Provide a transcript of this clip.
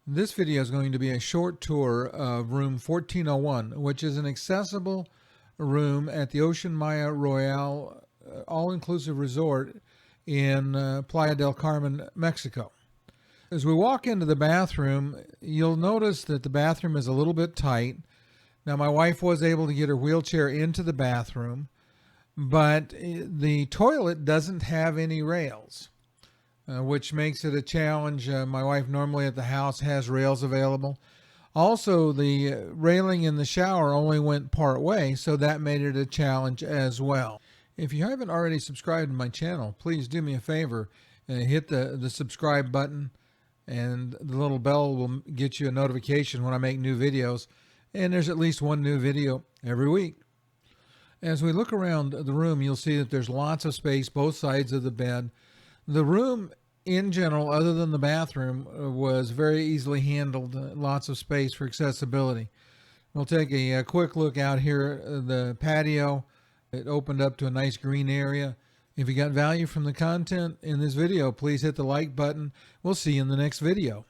This video is going to be a short tour of room 1401, which is an accessible room at the OceanMaya Royale all-inclusive resort in Playa del Carmen, Mexico. As we walk into the bathroom, you'll notice that the bathroom is a little bit tight. Now, my wife was able to get her wheelchair into the bathroom, but the toilet doesn't have any rails, which makes it a challenge. My wife normally at the house has rails available. Also, the railing in the shower only went part way, so that made it a challenge as well. If you haven't already subscribed to my channel, please do me a favor and hit the subscribe button, and the little bell will get you a notification when I make new videos, and there's at least one new video every week. As we look around the room, you'll see that there's lots of space both sides of the bed. The room in general, other than the bathroom, was very easily handled, lots of space for accessibility. We'll take a quick look out here, the patio. It opened up to a nice green area. If you got value from the content in this video, please hit the like button. We'll see you in the next video.